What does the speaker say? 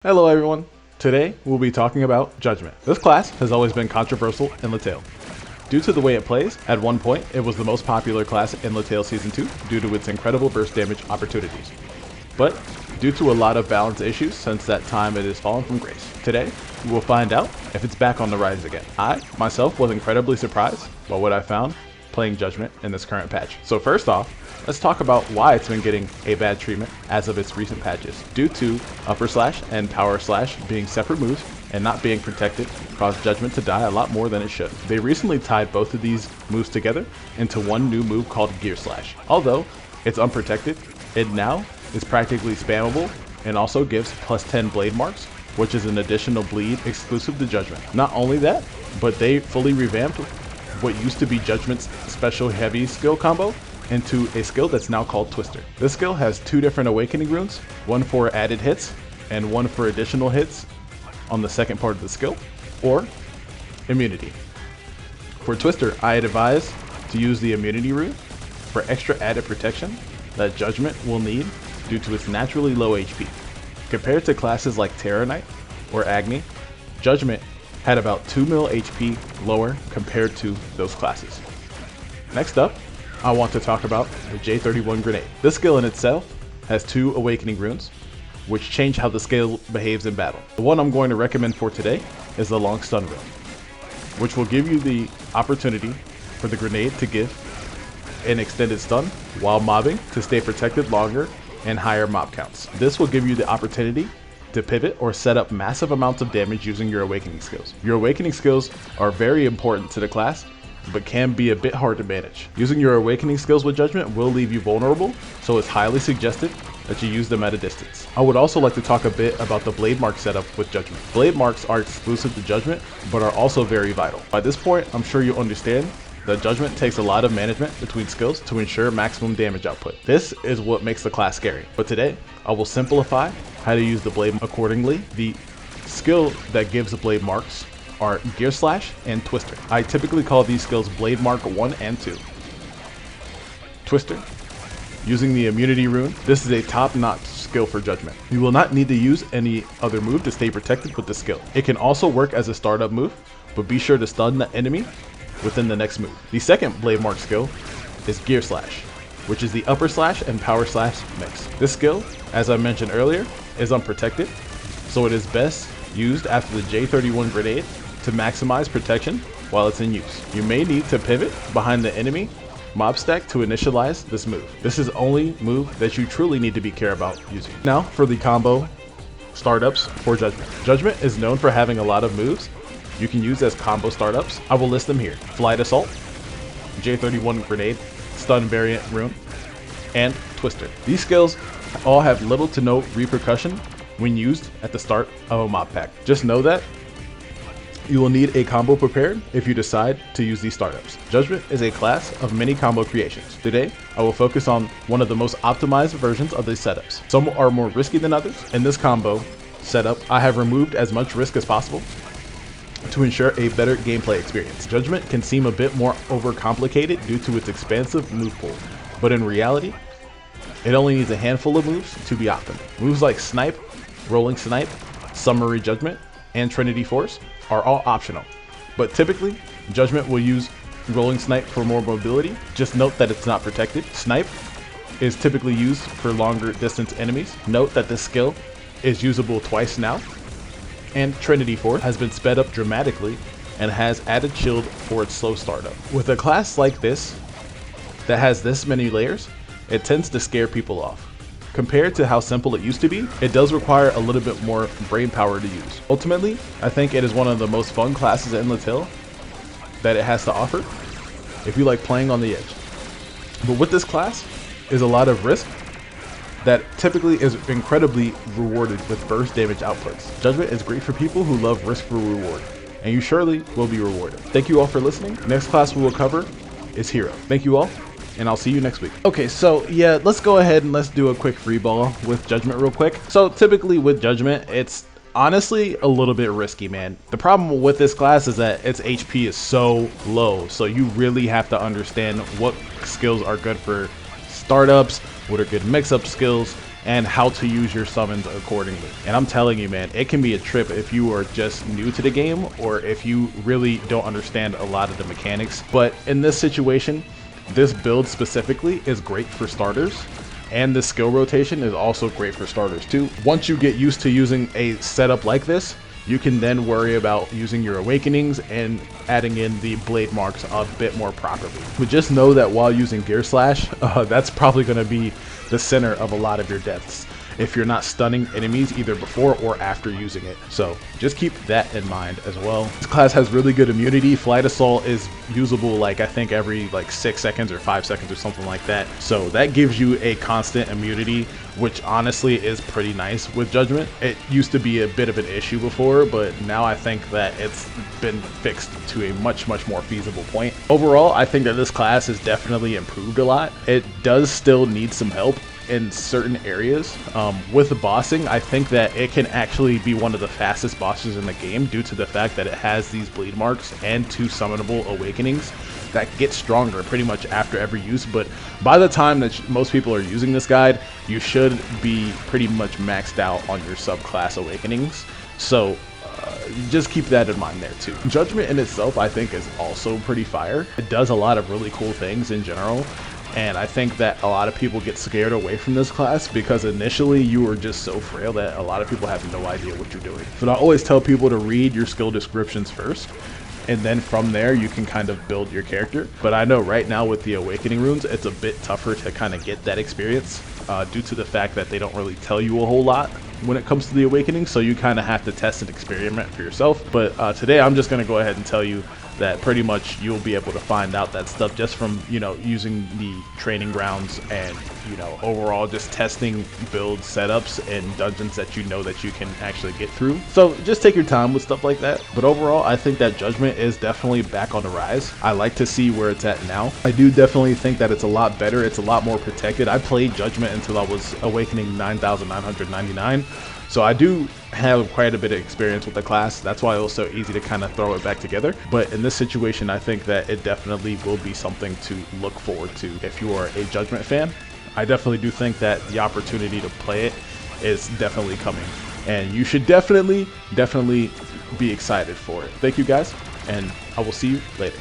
Hello everyone. Today we'll be talking about Judgment. This class has always been controversial in LaTale. Due to the way it plays, at one point it was the most popular class in LaTale Season 2 due to its incredible burst damage opportunities. But due to a lot of balance issues since that time it has fallen from grace. Today we will find out if it's back on the rise again. I, myself, was incredibly surprised by what I found playing Judgment in this current patch. So first off, let's talk about why it's been getting a bad treatment as of its recent patches. Due to upper slash and power slash being separate moves and not being protected, caused Judgment to die a lot more than it should. They recently tied both of these moves together into one new move called gear slash. Although it's unprotected, it now is practically spammable and also gives plus 10 blade marks, which is an additional bleed exclusive to Judgment. Not only that, but they fully revamped what used to be Judgment's special heavy skill combo into a skill that's now called Twister. This skill has two different awakening runes, one for added hits and one for additional hits on the second part of the skill, or immunity. For Twister, I advise to use the immunity rune for extra added protection that Judgment will need due to its naturally low HP. Compared to classes like Terra Knight or Agni, Judgment had about 2 mil HP lower compared to those classes. Next up, I want to talk about the J31 grenade. This skill in itself has two awakening runes, which change how the skill behaves in battle. The one I'm going to recommend for today is the long stun rune, which will give you the opportunity for the grenade to give an extended stun while mobbing to stay protected longer and higher mob counts. This will give you the opportunity to pivot or set up massive amounts of damage using your awakening skills. Your awakening skills are very important to the class, but can be a bit hard to manage. Using your awakening skills with Judgment will leave you vulnerable, so it's highly suggested that you use them at a distance. I would also like to talk a bit about the blade mark setup with Judgment. Blade marks are exclusive to Judgment, but are also very vital. By this point, I'm sure you understand that Judgment takes a lot of management between skills to ensure maximum damage output. This is what makes the class scary. But today, I will simplify how to use the blade accordingly. The skill that gives the blade marks are Gear Slash and Twister. I typically call these skills Blade Mark 1 and 2. Twister, using the immunity rune, this is a top-notch skill for Judgment. You will not need to use any other move to stay protected with the skill. It can also work as a startup move, but be sure to stun the enemy within the next move. The second Blade Mark skill is Gear Slash, which is the upper slash and power slash mix. This skill, as I mentioned earlier, is unprotected, so it is best used after the J31 grenade to maximize protection while it's in use. You may need to pivot behind the enemy mob stack to initialize this move. This is the only move that you truly need to be care about using. Now for the combo startups for Judgment. Judgment is known for having a lot of moves you can use as combo startups. I will list them here. Flight Assault, J31 grenade, stun variant rune, and Twister. These skills all have little to no repercussion when used at the start of a mob pack. Just know that you will need a combo prepared if you decide to use these startups. Judgment is a class of many combo creations. Today, I will focus on one of the most optimized versions of these setups. Some are more risky than others. In this combo setup, I have removed as much risk as possible to ensure a better gameplay experience. Judgment can seem a bit more overcomplicated due to its expansive move pool, but in reality, it only needs a handful of moves to be optimal. Moves like Snipe, Rolling Snipe, Summary Judgment, and Trinity Force are all optional, but typically Judgment will use Rolling Snipe for more mobility. Just note that it's not protected. Snipe is typically used for longer distance enemies. Note that this skill is usable twice now, and Trinity Force has been sped up dramatically and has added shield for its slow startup. With a class like this that has this many layers, it tends to scare people off. Compared to how simple it used to be, it does require a little bit more brain power to use. Ultimately, I think it is one of the most fun classes in LaTale that it has to offer if you like playing on the edge. But with this class is a lot of risk that typically is incredibly rewarded with burst damage outputs. Judgment is great for people who love risk for reward, and you surely will be rewarded. Thank you all for listening. Next class we will cover is Hero. Thank you all, and I'll see you next week. Okay, so yeah, let's go ahead and let's do a quick free ball with Judgment real quick. So typically with Judgment, it's honestly a little bit risky, man. The problem with this class is that its HP is so low, so you really have to understand what skills are good for startups, what are good mix-up skills, and how to use your summons accordingly. And I'm telling you, man, it can be a trip if you are just new to the game or if you really don't understand a lot of the mechanics. But in this situation, this build specifically is great for starters, and the skill rotation is also great for starters too. Once you get used to using a setup like this, you can then worry about using your awakenings and adding in the blade marks a bit more properly. But just know that while using Gear Slash, that's probably going to be the center of a lot of your deaths if you're not stunning enemies either before or after using it. So just keep that in mind as well. This class has really good immunity. Flight Assault is usable like I think every like 6 seconds or 5 seconds or something like that. So that gives you a constant immunity, which honestly is pretty nice with Judgment. It used to be a bit of an issue before, but now I think that it's been fixed to a much more feasible point. Overall, I think that this class has definitely improved a lot. It does still need some help in certain areas. With the bossing, I think that it can actually be one of the fastest bosses in the game due to the fact that it has these bleed marks and 2 summonable awakenings that get stronger pretty much after every use. But by the time that most people are using this guide, you should be pretty much maxed out on your subclass awakenings. So just keep that in mind there too. Judgment in itself, I think, is also pretty fire. It does a lot of really cool things in general. And I think that a lot of people get scared away from this class because initially you are just so frail that a lot of people have no idea what you're doing. But I always tell people to read your skill descriptions first, and then from there you can kind of build your character. But I know right now with the awakening runes, it's a bit tougher to kind of get that experience due to the fact that they don't really tell you a whole lot when it comes to the awakening, so you kind of have to test and experiment for yourself. But today I'm just going to go ahead and tell you that pretty much you'll be able to find out that stuff just from, you know, using the training grounds and, you know, overall just testing build setups and dungeons that you know that you can actually get through. So just take your time with stuff like that. But overall, I think that Judgment is definitely back on the rise. I like to see where it's at now. I do definitely think that it's a lot better. It's a lot more protected. I played Judgment until I was awakening 9,999. So I do have quite a bit of experience with the class. That's why it was so easy to kind of throw it back together. But in this situation, I think that it definitely will be something to look forward to if you are a Judgment fan. I definitely do think that the opportunity to play it is definitely coming. And you should definitely be excited for it. Thank you guys, and I will see you later.